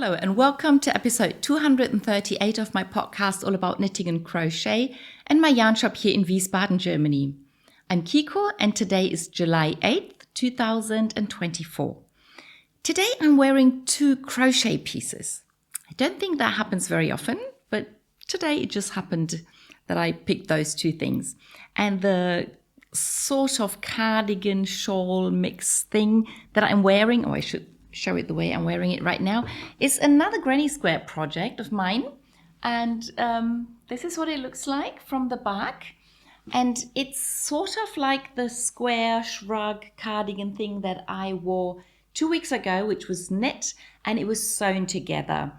Hello and welcome to episode 238 of my podcast all about knitting and crochet and my yarn shop here in Wiesbaden, Germany. I'm Kiko and today is July 8th, 2024. Today I'm wearing two crochet pieces. I don't think that happens very often, but today it just happened that I picked those two things. And the sort of cardigan shawl mix thing that I'm wearing, I should show it the way I'm wearing it right now, is another granny square project of mine. And this is what it looks like from the back. And it's sort of like the square shrug cardigan thing that I wore 2 weeks ago, which was knit and it was sewn together.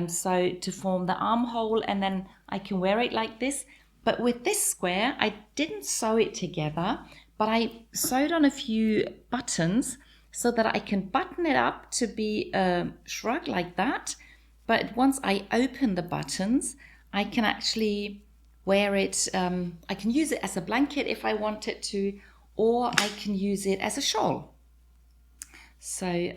So to form the armhole, and then I can wear it like this. But with this square, I didn't sew it together, but I sewed on a few buttons so that I can button it up to be a shrug like that. But once I open the buttons, I can actually wear it. I can use it as a blanket if I wanted to, or I can use it as a shawl. So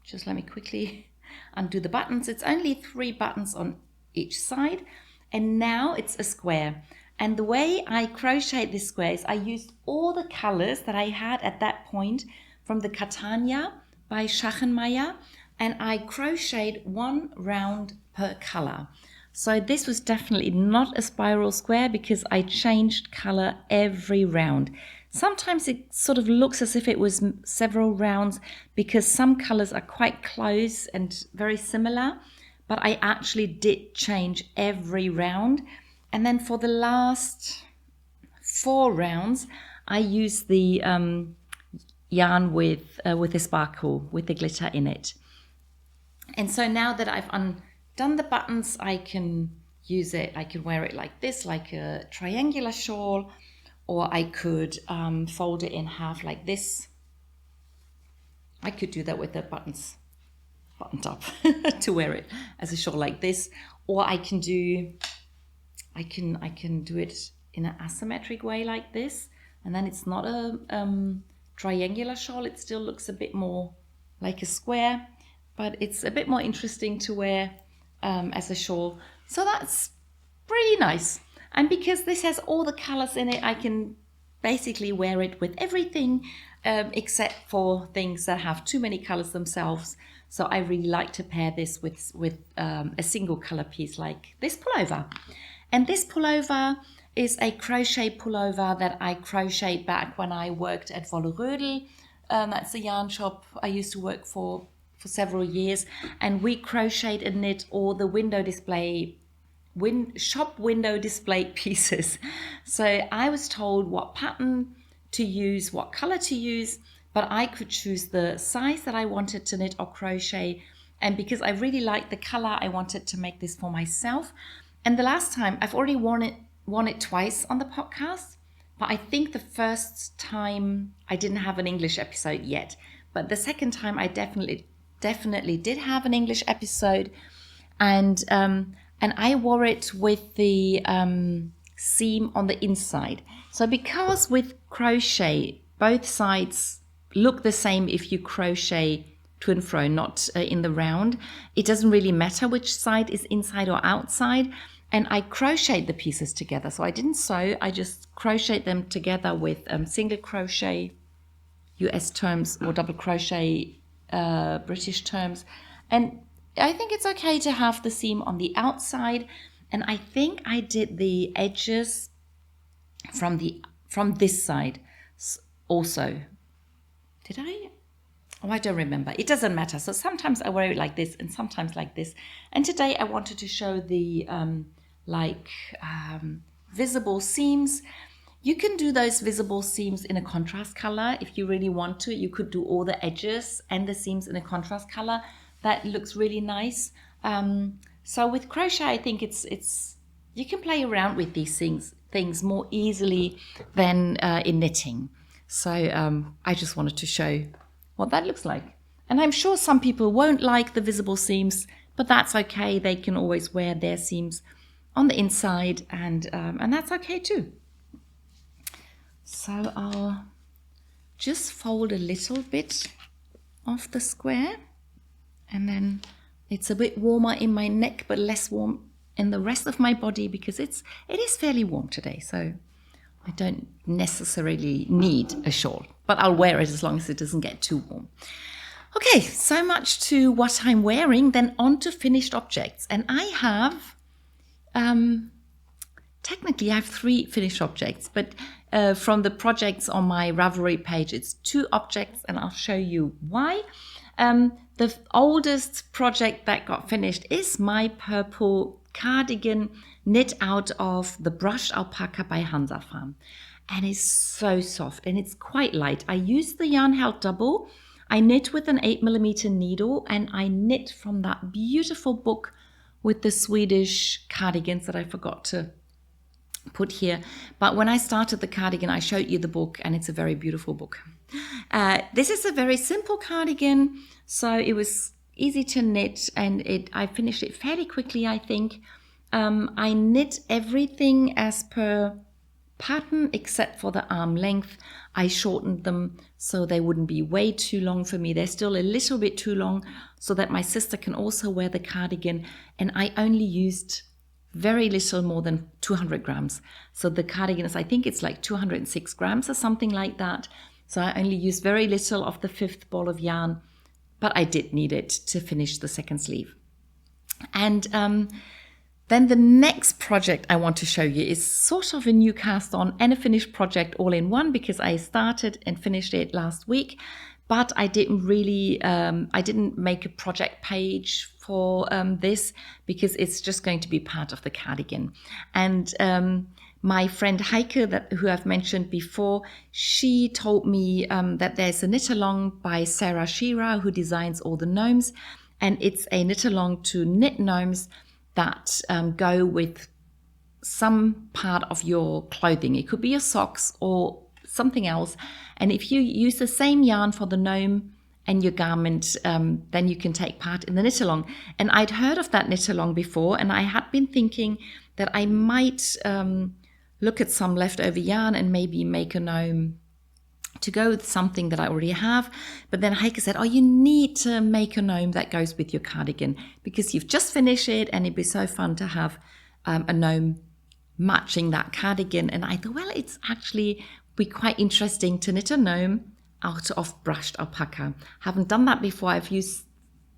just let me quickly undo the buttons. It's only 3 buttons on each side. And now it's a square. And the way I crocheted this square is I used all the colors that I had at that point from the Catania by Schachenmeier, and I crocheted 1 round per color. So this was definitely not a spiral square because I changed color every round. Sometimes it sort of looks as if it was several rounds because some colors are quite close and very similar, but I actually did change every round. And then for the last 4 rounds, I used the yarn with the sparkle, with the glitter in it. And so now that I've undone the buttons, I can use it. I could wear it like this, like a triangular shawl, or I could fold it in half like this. I could do that with the buttons buttoned up to wear it as a shawl like this, or I can do it in an asymmetric way like this, and then it's not a triangular shawl. It still looks a bit more like a square, but it's a bit more interesting to wear as a shawl. So that's pretty nice. And because this has all the colors in it, I can basically wear it with everything except for things that have too many colors themselves. So I really like to pair this with a single color piece like this pullover. And this pullover is a crochet pullover that I crocheted back when I worked at Wollerödel. That's a yarn shop I used to work for several years. And we crocheted and knit all the shop window display pieces. So I was told what pattern to use, what color to use, but I could choose the size that I wanted to knit or crochet. And because I really liked the color, I wanted to make this for myself. And the last time, I've already worn it twice on the podcast, but I think the first time I didn't have an English episode yet. But the second time I definitely did have an English episode. And I wore it with the seam on the inside. So because with crochet, both sides look the same if you crochet to and fro, not in the round. It doesn't really matter which side is inside or outside. And I crocheted the pieces together. So I didn't sew, I just crocheted them together with single crochet US terms or double crochet British terms. And I think it's okay to have the seam on the outside. And I think I did the edges from this side also. Did I? Oh, I don't remember. It doesn't matter. So sometimes I wear it like this and sometimes like this. And today I wanted to show the visible seams. You can do those visible seams in a contrast color if you really want to. You could do all the edges and the seams in a contrast color. That looks really nice. So with crochet, I think it's you can play around with these things more easily than in knitting. So I just wanted to show what that looks like. And I'm sure some people won't like the visible seams, but that's okay. They can always wear their seams on the inside, and that's okay too. So I'll just fold a little bit of the square, and then It's a bit warmer in my neck, but less warm in the rest of my body because it is fairly warm today. So I don't necessarily need a shawl, but I'll wear it as long as it doesn't get too warm. Okay, so much to what I'm wearing, then on to finished objects. And I have, technically I have 3 finished objects, but from the projects on my Ravelry page, it's 2 objects and I'll show you why. The oldest project that got finished is my purple cardigan knit out of the brushed alpaca by Hansa Farm. And it's so soft and it's quite light. I used the yarn held double. I knit with an 8mm needle and I knit from that beautiful book with the Swedish cardigans that I forgot to put here. But when I started the cardigan, I showed you the book and it's a very beautiful book. This is a very simple cardigan, so it was easy to knit and I finished it fairly quickly, I think. I knit everything as per pattern except for the arm length. I shortened them so they wouldn't be way too long for me. They're still a little bit too long so that my sister can also wear the cardigan, and I only used very little more than 200 grams. So the cardigan is, I think it's like 206 grams or something like that. So I only used very little of the 5th ball of yarn, but I did need it to finish the second sleeve. And then the next project I want to show you is sort of a new cast on and a finished project all in one, because I started and finished it last week, but I didn't really, I didn't make a project page for this because it's just going to be part of the cardigan. And my friend Heike, who I've mentioned before, she told me that there's a knit along by Sarah Shearer who designs all the gnomes, and it's a knit along to knit gnomes that go with some part of your clothing. It could be your socks or something else. And if you use the same yarn for the gnome and your garment, then you can take part in the knit along. And I'd heard of that knit along before, and I had been thinking that I might look at some leftover yarn and maybe make a gnome to go with something that I already have. But then Heike said, oh, you need to make a gnome that goes with your cardigan because you've just finished it and it'd be so fun to have a gnome matching that cardigan. And I thought, well, it's actually be quite interesting to knit a gnome out of brushed alpaca. Haven't done that before. I've used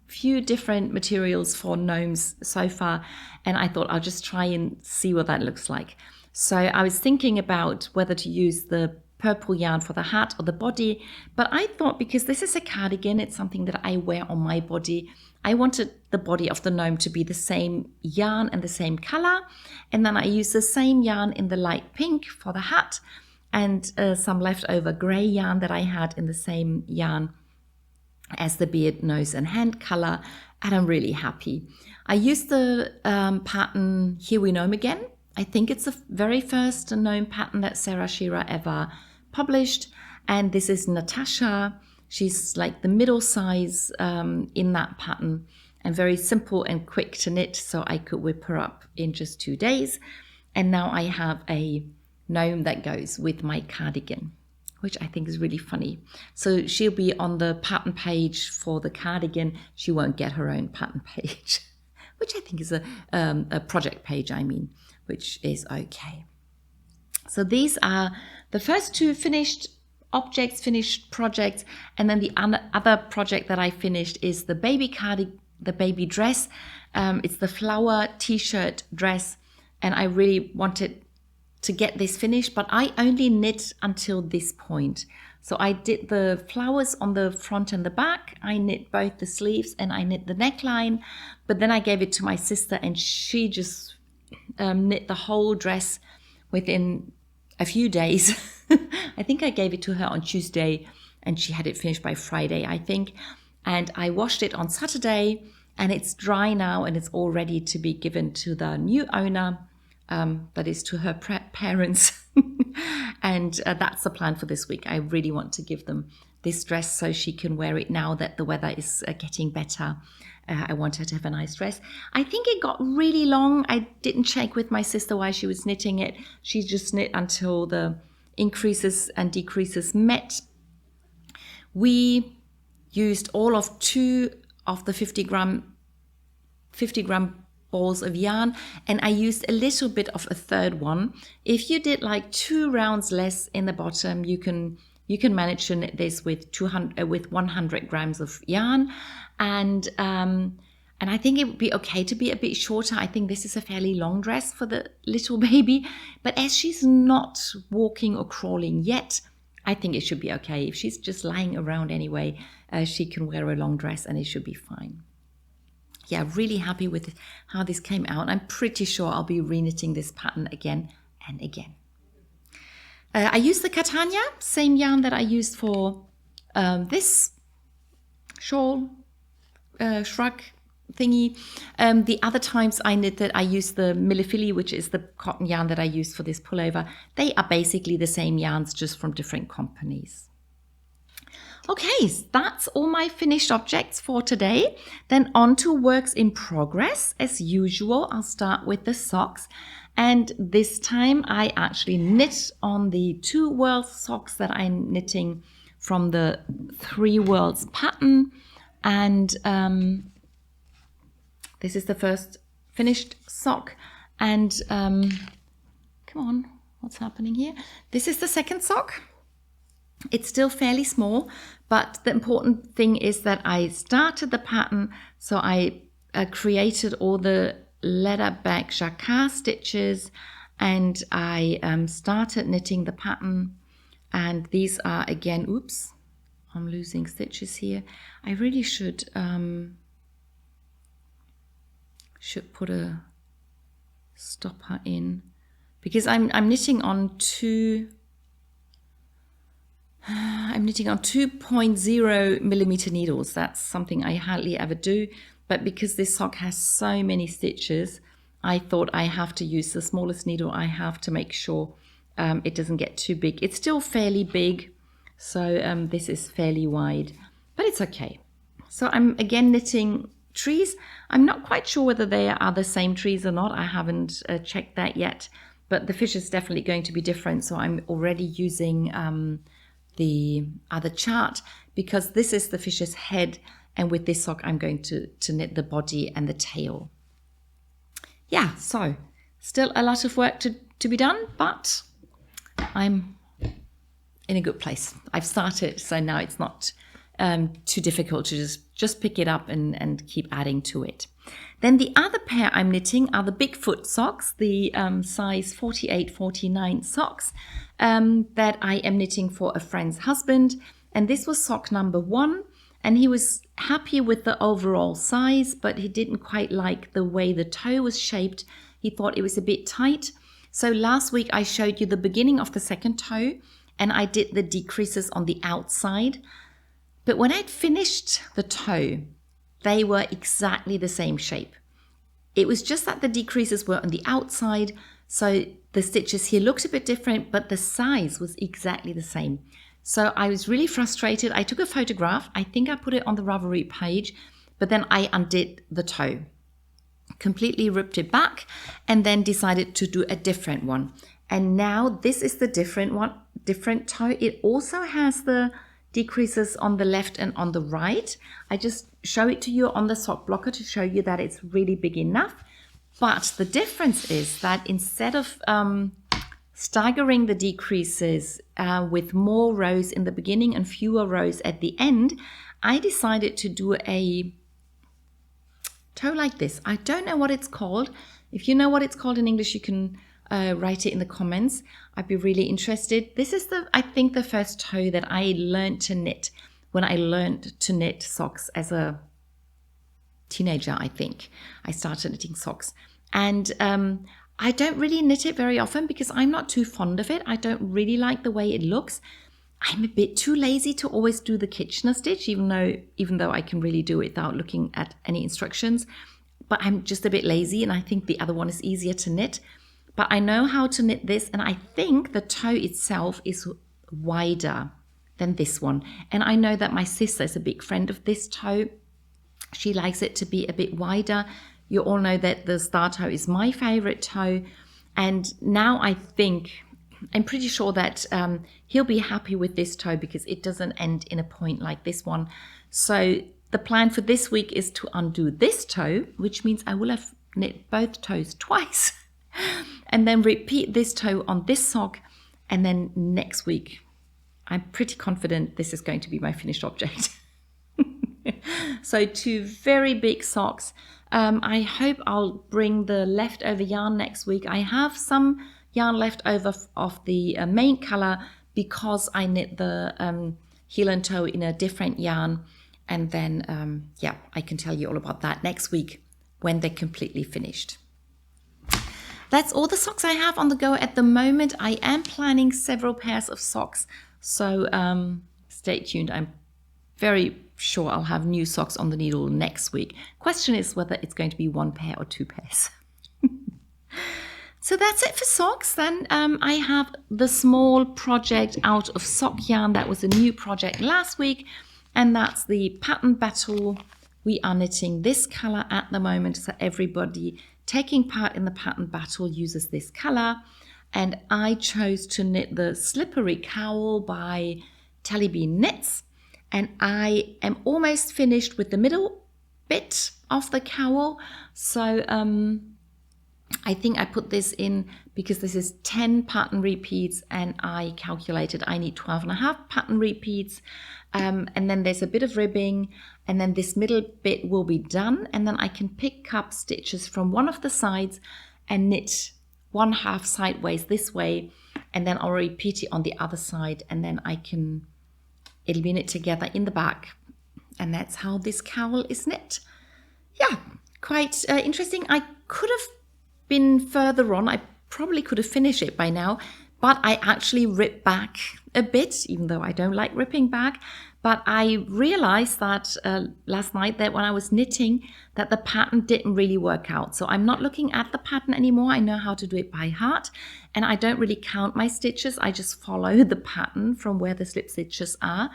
few different materials for gnomes so far, and I thought I'll just try and see what that looks like. So I was thinking about whether to use the purple yarn for the hat or the body, but I thought because this is a cardigan, it's something that I wear on my body, I wanted the body of the gnome to be the same yarn and the same color, and then I used the same yarn in the light pink for the hat and some leftover gray yarn that I had in the same yarn as the beard, nose and hand color, and I'm really happy. I used the pattern Here We Gnome Again. I think it's the very first gnome pattern that Sarah Shearer ever published, and this is Natasha. She's like the middle size in that pattern, and very simple and quick to knit, so I could whip her up in just 2 days. And now I have a gnome that goes with my cardigan, which I think is really funny. So she'll be on the pattern page for the cardigan. She won't get her own pattern page, which I think is a project page, which is okay. So these are the first 2 finished objects, finished projects, and then the other project that I finished is the baby cardigan, the baby dress. It's the flower t-shirt dress, and I really wanted to get this finished, but I only knit until this point. So I did the flowers on the front and the back, I knit both the sleeves and I knit the neckline, but then I gave it to my sister and she just knit the whole dress within a few days. I think I gave it to her on Tuesday and she had it finished by Friday, I think. And I washed it on Saturday and it's dry now and it's all ready to be given to the new owner. That is to her parents. And that's the plan for this week. I really want to give them this dress so she can wear it now that the weather is getting better. I want her to have a nice dress. I think it got really long. I didn't check with my sister while she was knitting it. She just knit until the increases and decreases met. We used all of 2 of the 50-gram 50-gram balls of yarn, and I used a little bit of a third one. If you did like 2 rounds less in the bottom, you can manage to knit this with 100 grams of yarn, and I think it would be okay to be a bit shorter. I think this is a fairly long dress for the little baby, but as she's not walking or crawling yet, I think it should be okay. If she's just lying around anyway, she can wear a long dress and it should be fine. Yeah, really happy with how this came out. I'm pretty sure I'll be reknitting this pattern again and again. I used the Catania, same yarn that I used for this shawl, shrug thingy. The other times I knitted, I used the Millefilly, which is the cotton yarn that I used for this pullover. They are basically the same yarns, just from different companies. Okay, so that's all my finished objects for today. Then on to works in progress. As usual, I'll start with the socks. And this time I actually knit on the 2 Worlds socks that I'm knitting from the 3 Worlds pattern. And this is the first finished sock. And come on, what's happening here? This is the second sock. It's still fairly small, but the important thing is that I started the pattern. So I created all the leather back jacquard stitches, and I started knitting the pattern. And these are again, oops, I'm losing stitches here. I really should put a stopper in, because I'm knitting on 2.0 millimeter needles. That's something I hardly ever do, but because this sock has so many stitches, I thought I have to use the smallest needle I have to make sure it doesn't get too big. It's still fairly big, so this is fairly wide, but it's okay. So I'm again knitting trees. I'm not quite sure whether they are the same trees or not. I haven't checked that yet, but the fish is definitely going to be different. So I'm already using the other chart, because this is the fish's head, and with this sock I'm going to knit the body and the tail. Yeah, so still a lot of work to be done, but I'm in a good place. I've started, so now it's not too difficult to just pick it up and keep adding to it. Then the other pair I'm knitting are the Bigfoot socks, the size 48-49 socks that I am knitting for a friend's husband. And this was sock number 1, and he was happy with the overall size, but he didn't quite like the way the toe was shaped. He thought it was a bit tight. So last week I showed you the beginning of the second toe, and I did the decreases on the outside. But when I'd finished the toe, they were exactly the same shape. It was just that the decreases were on the outside, so the stitches here looked a bit different, but the size was exactly the same. So I was really frustrated. I took a photograph. I think I put it on the Ravelry page, but then I undid the toe, completely ripped it back, and then decided to do a different one. And now this is the different one, different toe. It also has the decreases on the left and on the right. I just show it to you on the sock blocker to show you that it's really big enough. But the difference is that instead of staggering the decreases with more rows in the beginning and fewer rows at the end, I decided to do a toe like this. I don't know what it's called. If you know what it's called in English, you can write it in the comments. I'd be really interested. This is I think the first toe that I learned to knit when I learned to knit socks as a teenager. I think I started knitting socks, and I don't really knit it very often because I'm not too fond of it. I don't really like the way it looks. I'm a bit too lazy to always do the Kitchener stitch, even though I can really do it without looking at any instructions. But I'm just a bit lazy, and I think the other one is easier to knit. But I know how to knit this, and I think the toe itself is wider than this one. And I know that my sister is a big friend of this toe. She likes it to be a bit wider. You all know that the star toe is my favorite toe. And now I'm pretty sure that he'll be happy with this toe because it doesn't end in a point like this one. So the plan for this week is to undo this toe, which means I will have knit both toes twice, and then repeat this toe on this sock, and then next week, I'm pretty confident this is going to be my finished object. So 2 very big socks. I hope I'll bring the leftover yarn next week. I have some yarn left over of the main color because I knit the heel and toe in a different yarn. And then, yeah, I can tell you all about that next week when they're completely finished. That's all the socks I have on the go at the moment. I am planning several pairs of socks, so stay tuned. I'm very sure I'll have new socks on the needle next week. Question is whether it's going to be 1 pair or 2 pairs. So that's it for socks. Then I have the small project out of sock yarn. That was a new project last week, and that's the pattern battle. We are knitting this color at the moment, so everybody taking part in the pattern battle uses this color. And I chose to knit the Slippery Cowl by Telly Bean Knits. And I am almost finished with the middle bit of the cowl. So I think I put this in because this is 10 pattern repeats, and I calculated I need 12.5 pattern repeats. And then there's a bit of ribbing, and then this middle bit will be done. And then I can pick up stitches from one of the sides and knit 1/2 sideways this way. And then I'll repeat it on the other side, and then it'll be knit together in the back. And that's how this cowl is knit. Yeah, quite interesting. I could have been further on. I probably could have finished it by now, but I actually ripped back a bit, even though I don't like ripping back. But I realized that last night that when I was knitting that the pattern didn't really work out. So I'm not looking at the pattern anymore. I know how to do it by heart, and I don't really count my stitches. I just follow the pattern from where the slip stitches are.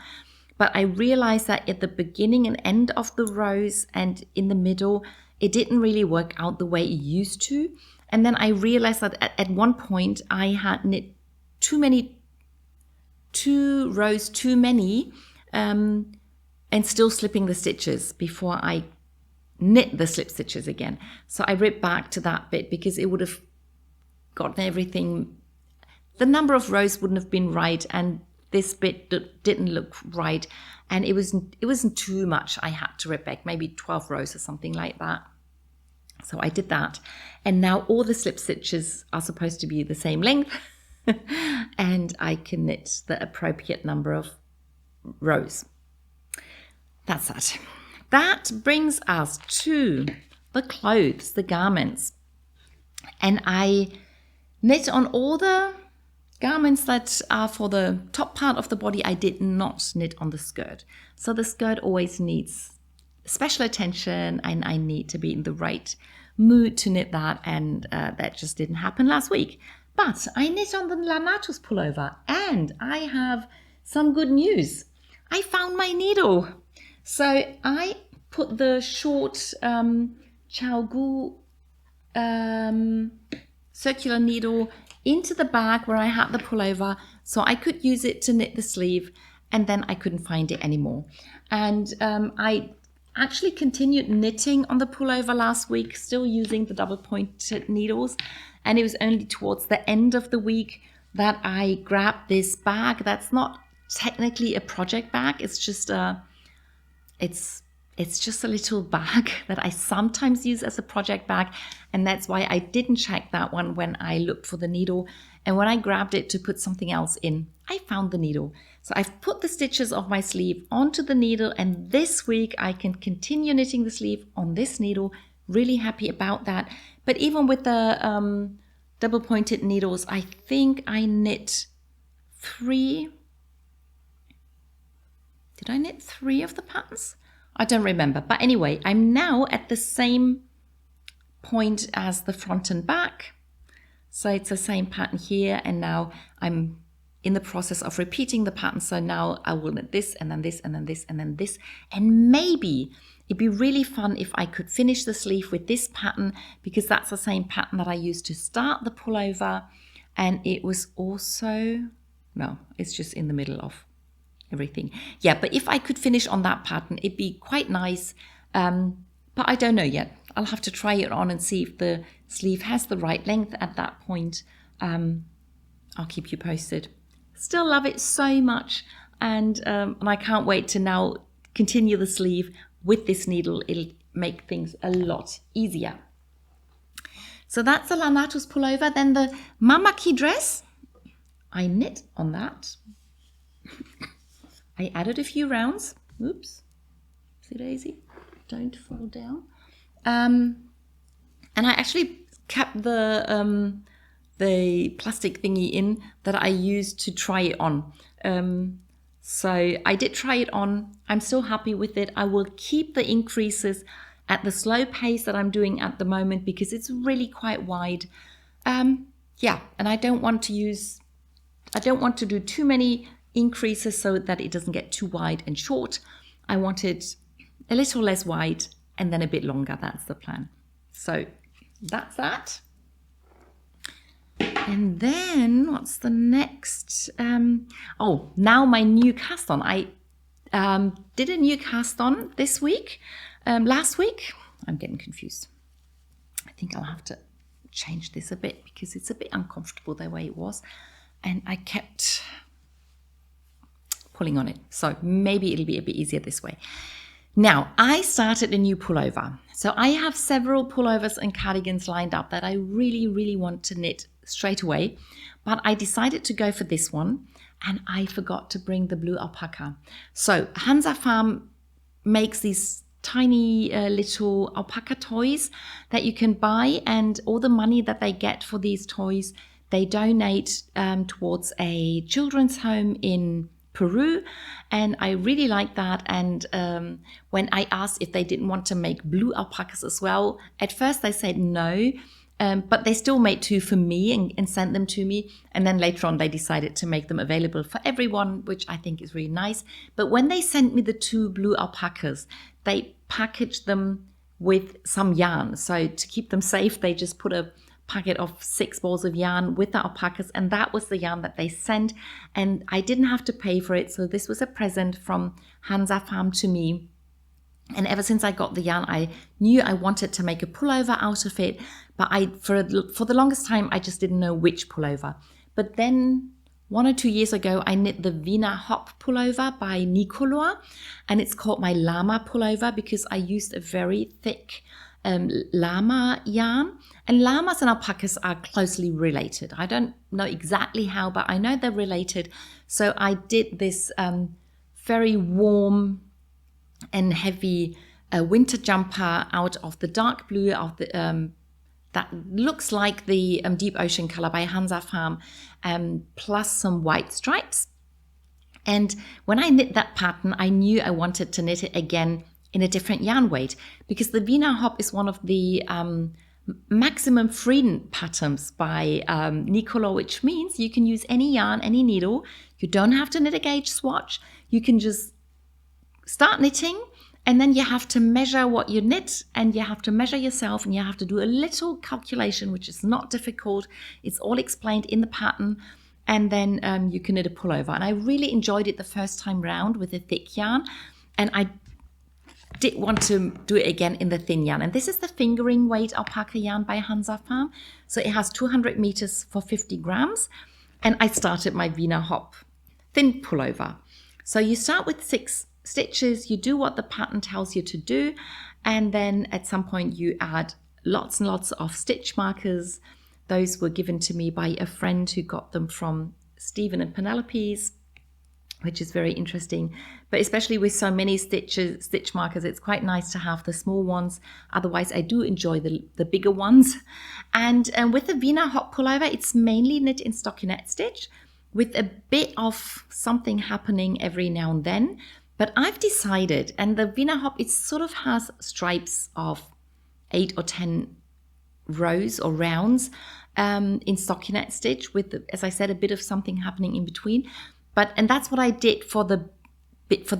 But I realized that at the beginning and end of the rows and in the middle, it didn't really work out the way it used to. And then I realized that at one point I had knit 2 rows too many, and still slipping the stitches before I knit the slip stitches again. So I ripped back to that bit because it would have gotten everything, the number of rows wouldn't have been right, and this bit didn't look right, and it wasn't too much. I had to rip back maybe 12 rows or something like that. So I did that, and now all the slip stitches are supposed to be the same length and I can knit the appropriate number of rows. That's that. That brings us to the clothes, the garments. And I knit on all the garments that are for the top part of the body. I did not knit on the skirt. So the skirt always needs special attention, and I need to be in the right mood to knit that, and that just didn't happen last week. But I knit on the Lanatus pullover, and I have some good news. I found my needle. So I put the short Chao circular needle into the bag where I had the pullover, so I could use it to knit the sleeve, and then I couldn't find it anymore. And I actually continued knitting on the pullover last week, still using the double pointed needles, and it was only towards the end of the week that I grabbed this bag. That's not technically a project bag, it's just a little bag that I sometimes use as a project bag, and that's why I didn't check that one when I looked for the needle. And when I grabbed it to put something else in, I found the needle. So I've put the stitches of my sleeve onto the needle, and this week I can continue knitting the sleeve on this needle. Really happy about that. But even with the double pointed needles, I think I knit 3. Did I knit 3 of the patterns? I don't remember. But anyway, I'm now at the same point as the front and back. So it's the same pattern here, and now I'm in the process of repeating the pattern. So now I will knit this, and then this, and then this, and then this. And maybe it'd be really fun if I could finish the sleeve with this pattern, because that's the same pattern that I used to start the pullover. And it was also, no, it's just in the middle of everything. Yeah, but if I could finish on that pattern, it'd be quite nice. But I don't know yet. I'll have to try it on and see if the sleeve has the right length at that point. I'll keep you posted. Still love it so much. And I can't wait to now continue the sleeve with this needle. It'll make things a lot easier. So that's the Lanatus pullover. Then the Mamaki dress, I knit on that. I added a few rounds. Oops, see Daisy, don't fall down. And I actually kept the plastic thingy in that I used to try it on. So I did try it on. I'm still happy with it. I will keep the increases at the slow pace that I'm doing at the moment because it's really quite wide. Yeah, and I don't want to do too many increases so that it doesn't get too wide and short. I want it a little less wide and then a bit longer. That's the plan. So that's that. And then what's the next? Oh, now my new cast on. I did a new cast on this week. Last week, I'm getting confused. I think I'll have to change this a bit because it's a bit uncomfortable the way it was. And I kept pulling on it. So maybe it'll be a bit easier this way. Now, I started a new pullover. So I have several pullovers and cardigans lined up that I really, really want to knit straight away. But I decided to go for this one. And I forgot to bring the blue alpaca. So Hansa Farm makes these tiny little alpaca toys that you can buy. And all the money that they get for these toys, they donate towards a children's home in Peru, and I really like that. And when I asked if they didn't want to make blue alpacas as well, at first they said no, but they still made 2 for me and sent them to me. And then later on they decided to make them available for everyone, which I think is really nice. But when they sent me the 2 blue alpacas, they packaged them with some yarn. So to keep them safe, they just put a packet of 6 balls of yarn with the alpacas, and that was the yarn that they sent, and I didn't have to pay for it. So this was a present from Hansa Farm to me, and ever since I got the yarn, I knew I wanted to make a pullover out of it, but for the longest time I just didn't know which pullover. But then 1 or 2 years ago I knit the Wiener Hop pullover by Nicolor, and it's called my llama pullover because I used a very thick llama yarn. And llamas and alpacas are closely related. I don't know exactly how, but I know they're related. So I did this very warm and heavy winter jumper out of the dark blue of the that looks like the deep ocean color by Hansa Farm, plus some white stripes. And when I knit that pattern, I knew I wanted to knit it again in a different yarn weight because the Wiener Hop is one of the maximum freedom patterns by Nicolor, which means you can use any yarn, any needle. You don't have to knit a gauge swatch. You can just start knitting, and then you have to measure what you knit, and you have to measure yourself, and you have to do a little calculation, which is not difficult. It's all explained in the pattern, and then you can knit a pullover. And I really enjoyed it the first time round with a thick yarn, and I did want to do it again in the thin yarn. And this is the fingering weight alpaca yarn by Hansa Farm. So it has 200 meters for 50 grams. And I started my Wiener Hop thin pullover. So you start with 6 stitches, you do what the pattern tells you to do. And then at some point you add lots and lots of stitch markers. Those were given to me by a friend who got them from Stephen and Penelope's, which is very interesting. But especially with so many stitch markers, it's quite nice to have the small ones. Otherwise, I do enjoy the bigger ones. And with the Wiener Hop pullover, it's mainly knit in stockinette stitch with a bit of something happening every now and then. But I've decided, and the Wiener Hop, it sort of has stripes of 8 or 10 rows or rounds in stockinette stitch with, as I said, a bit of something happening in between. And that's what I did for the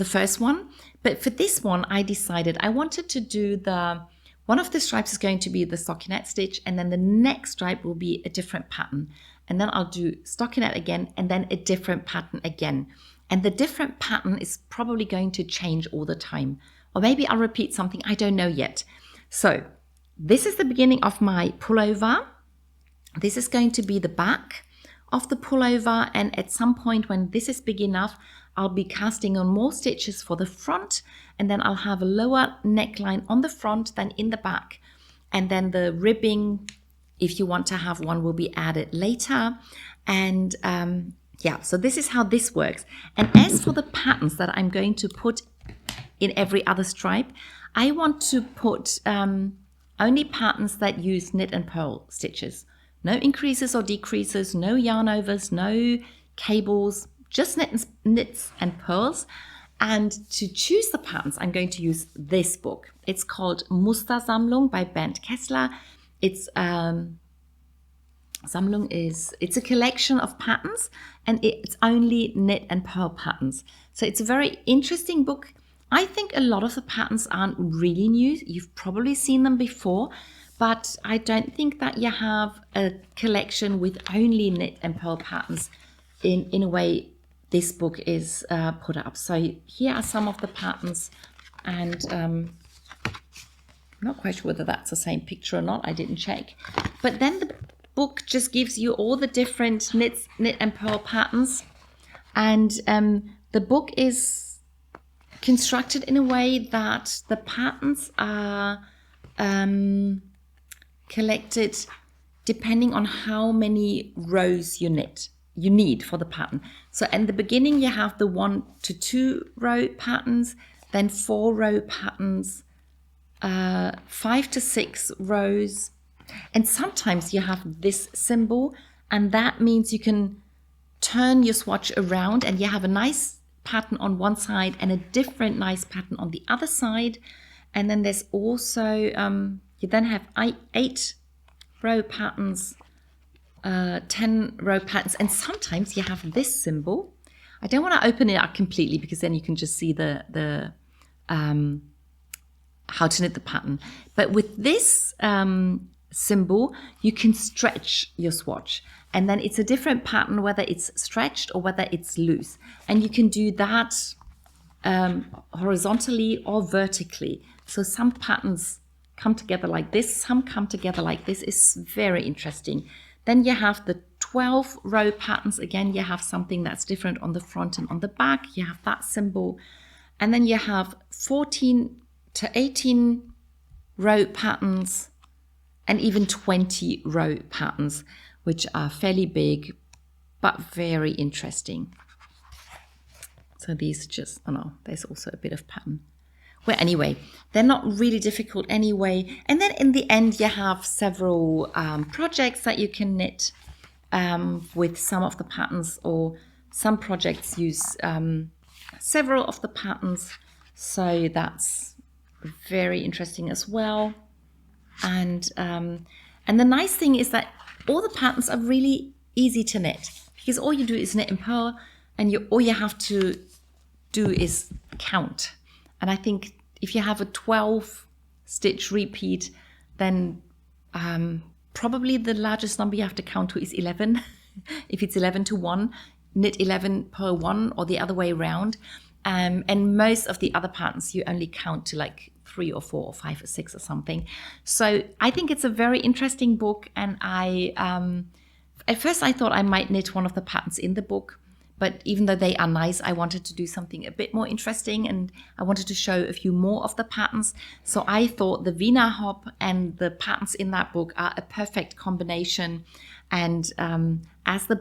first one. But for this one, I decided I wanted to do one of the stripes is going to be the stockinette stitch, and then the next stripe will be a different pattern. And then I'll do stockinette again, and then a different pattern again. And the different pattern is probably going to change all the time. Or maybe I'll repeat something, I don't know yet. So this is the beginning of my pullover. This is going to be the back of the pullover, and at some point when this is big enough, I'll be casting on more stitches for the front, and then I'll have a lower neckline on the front than in the back, and then the ribbing, if you want to have one, will be added later. And yeah, so this is how this works. And as for the patterns that I'm going to put in every other stripe, I want to put only patterns that use knit and purl stitches. No increases or decreases, no yarn overs, no cables, just knits and purls. And to choose the patterns, I'm going to use this book. It's called Mustersammlung by Bernd Kessler. It's it's a collection of patterns, and it's only knit and purl patterns. So it's a very interesting book. I think a lot of the patterns aren't really new. You've probably seen them before, but I don't think that you have a collection with only knit and purl patterns in a way this book is put up. So here are some of the patterns, and I'm not quite sure whether that's the same picture or not. I didn't check. But then the book just gives you all the different knit and purl patterns, and the book is constructed in a way that the patterns are collected depending on how many rows you need for the pattern. So in the beginning you have the 1 to 2 row patterns, then 4 row patterns, 5 to 6 rows, and sometimes you have this symbol, and that means you can turn your swatch around and you have a nice pattern on one side and a different nice pattern on the other side. And then there's also you then have 8 row patterns, 10 row patterns, and sometimes you have this symbol. I don't want to open it up completely because then you can just see the how to knit the pattern. But with this symbol, you can stretch your swatch, and then it's a different pattern whether it's stretched or whether it's loose, and you can do that horizontally or vertically. So some patterns come together like this, some come together like this. Is very interesting. Then you have the 12 row patterns. Again, you have something that's different on the front and on the back. You have that symbol. And then you have 14 to 18 row patterns and even 20 row patterns, which are fairly big but very interesting. So these just, oh no, there's also a bit of pattern. Well, anyway, they're not really difficult anyway. And then in the end, you have several projects that you can knit with some of the patterns, or some projects use several of the patterns. So that's very interesting as well. And the nice thing is that all the patterns are really easy to knit, because all you do is knit and purl, and all you have to do is count. And I think if you have a 12 stitch repeat, then probably the largest number you have to count to is 11. If it's 11 to 1, knit 11 per 1, or the other way around. And most of the other patterns you only count to like 3 or 4 or 5 or 6 or something. So I think it's a very interesting book, and I at first I thought I might knit one of the patterns in the book. But even though they are nice, I wanted to do something a bit more interesting, and I wanted to show a few more of the patterns. So I thought the Wiener Hop and the patterns in that book are a perfect combination. And as the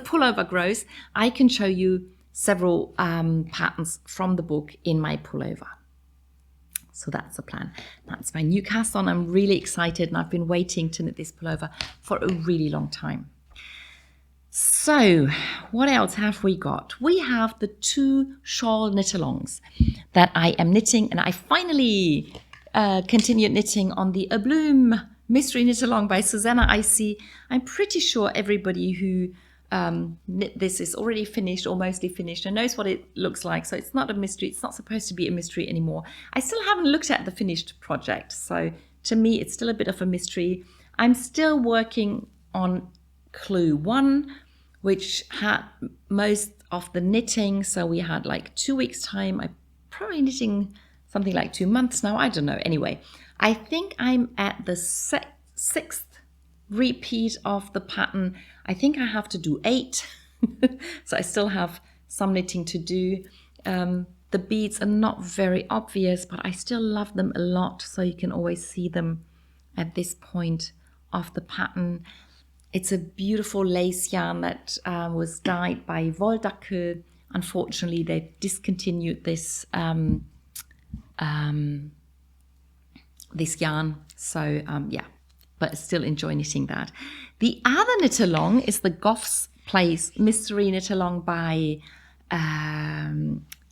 pullover grows, I can show you several patterns from the book in my pullover. So that's the plan. That's my new cast on. I'm really excited, and I've been waiting to knit this pullover for a really long time. So what else have we got? We have the 2 shawl knit-alongs that I am knitting, and I finally continued knitting on the Abloom Mystery Knit-Along by Susanna Icy. I'm pretty sure everybody who knit this is already finished or mostly finished and knows what it looks like. So it's not a mystery. It's not supposed to be a mystery anymore. I still haven't looked at the finished project. So to me, it's still a bit of a mystery. I'm still working on clue 1, which had most of the knitting. So we had like 2 weeks time. I'm probably knitting something like 2 months now. I don't know. Anyway, I think I'm at the sixth repeat of the pattern. I think I have to do 8. So I still have some knitting to do. The beads are not very obvious, but I still love them a lot. So you can always see them at this point of the pattern. It's a beautiful lace yarn that was dyed by Decke. Unfortunately, they discontinued this this yarn. So yeah, but I still enjoy knitting that. The other knit along is the Goff's Place Mystery Knit Along by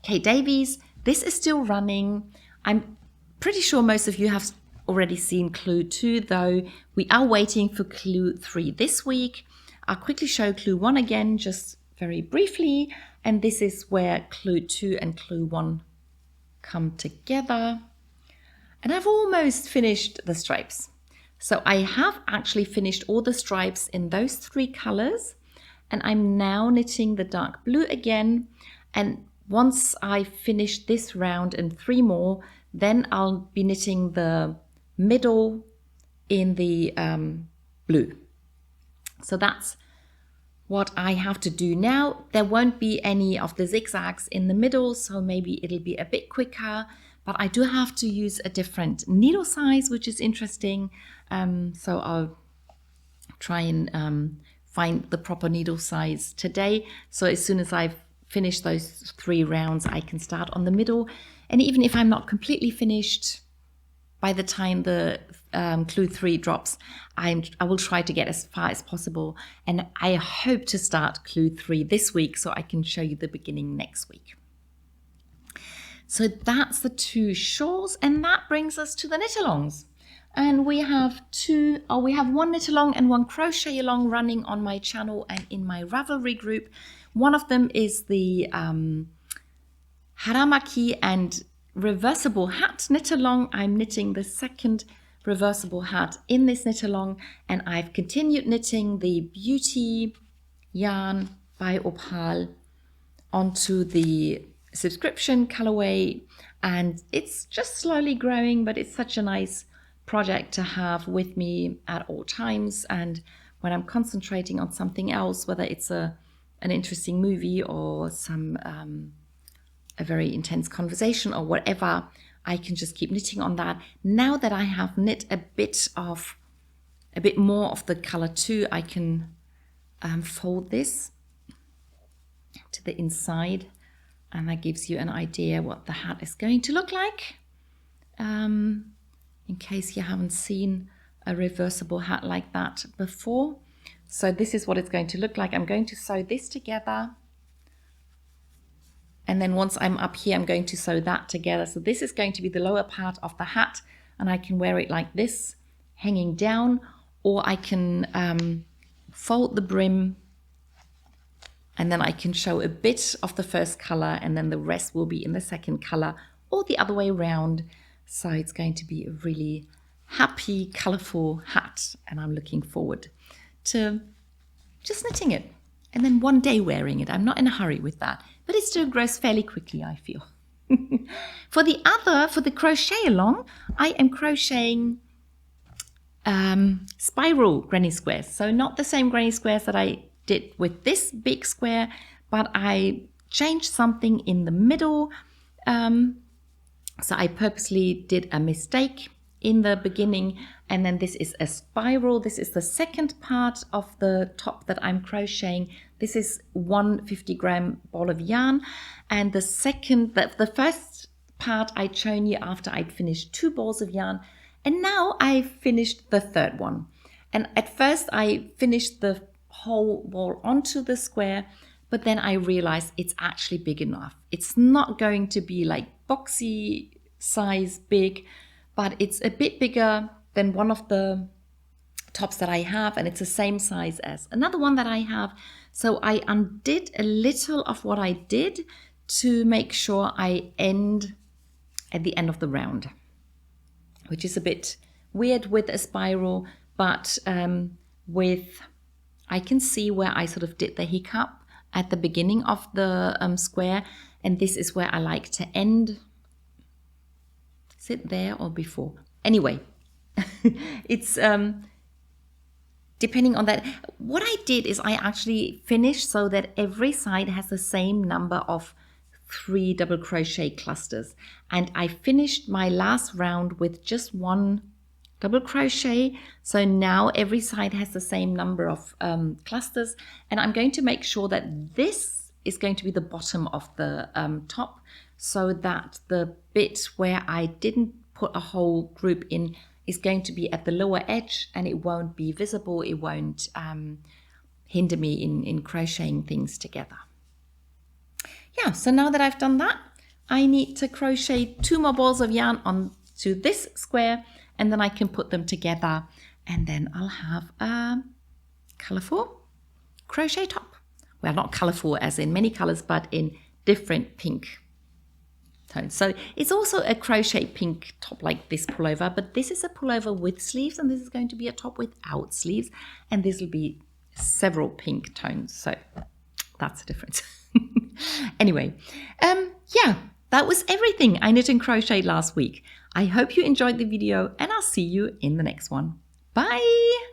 Kate Davies. This is still running. I'm pretty sure most of you have already seen clue 2, though we are waiting for clue 3 this week. I'll quickly show clue 1 again, just very briefly. And this is where clue 2 and clue 1 come together. And I've almost finished the stripes. So I have actually finished all the stripes in those 3 colors. And I'm now knitting the dark blue again. And once I finish this round and 3 more, then I'll be knitting the middle in the blue. So that's what I have to do now. There won't be any of the zigzags in the middle, so maybe it'll be a bit quicker, but I do have to use a different needle size, which is interesting. So I'll try and find the proper needle size today. So as soon as I've finished those 3 rounds, I can start on the middle. And even if I'm not completely finished by the time the clue 3 drops, I will try to get as far as possible. And I hope to start clue 3 this week so I can show you the beginning next week. So that's the 2 shawls, and that brings us to the knit-alongs. And we have 1 knit-along and 1 crochet-along running on my channel and in my Ravelry group. One of them is the Mamaki and reversible hat knit-along. I'm knitting the second reversible hat in this knit-along, and I've continued knitting the Beauty yarn by MKal onto the subscription colorway, and it's just slowly growing, but it's such a nice project to have with me at all times. And when I'm concentrating on something else, whether it's an interesting movie or some a very intense conversation or whatever, I can just keep knitting on that. Now that I have knit a bit more of the color 2, I can fold this to the inside, and that gives you an idea what the hat is going to look like. In case you haven't seen a reversible hat like that before. So this is what it's going to look like. I'm going to sew this together. And then once I'm up here, I'm going to sew that together. So this is going to be the lower part of the hat, and I can wear it like this, hanging down, or I can fold the brim, and then I can show a bit of the first color, and then the rest will be in the second color, or the other way around. So it's going to be a really happy, colorful hat, and I'm looking forward to just knitting it and then one day wearing it. I'm not in a hurry with that, but it still grows fairly quickly, I feel. For the crochet along, I am crocheting spiral granny squares. So not the same granny squares that I did with this big square, but I changed something in the middle. So I purposely did a mistake in the beginning, and then this is a spiral. This is the second part of the top that I'm crocheting. This is 150-gram ball of yarn, and the first part I'd shown you after I'd finished 2 balls of yarn, and now I've finished the third one. And at first I finished the whole ball onto the square, but then I realized it's actually big enough. It's not going to be like boxy size big, but it's a bit bigger than one of the tops that I have, and it's the same size as another one that I have. So I undid a little of what I did to make sure I end at the end of the round, which is a bit weird with a spiral, but I can see where I sort of did the hiccup at the beginning of the square, and this is where I like to end. Is it there or before? Anyway, it's depending on that. What I did is I actually finished so that every side has the same number of 3 double crochet clusters, and I finished my last round with just 1 double crochet. So now every side has the same number of clusters, and I'm going to make sure that this is going to be the bottom of the top, so that the bit where I didn't put a whole group in is going to be at the lower edge, and it won't be visible. It won't hinder me in crocheting things together. Yeah, so now that I've done that, I need to crochet 2 more balls of yarn onto this square, and then I can put them together, and then I'll have a colourful crochet top. Well, not colourful as in many colours, but in different pink tones. So it's also a crochet pink top like this pullover, but this is a pullover with sleeves, and this is going to be a top without sleeves, and this will be several pink tones. So that's the difference. Anyway, yeah, that was everything I knit and crocheted last week. I hope you enjoyed the video, and I'll see you in the next one. Bye!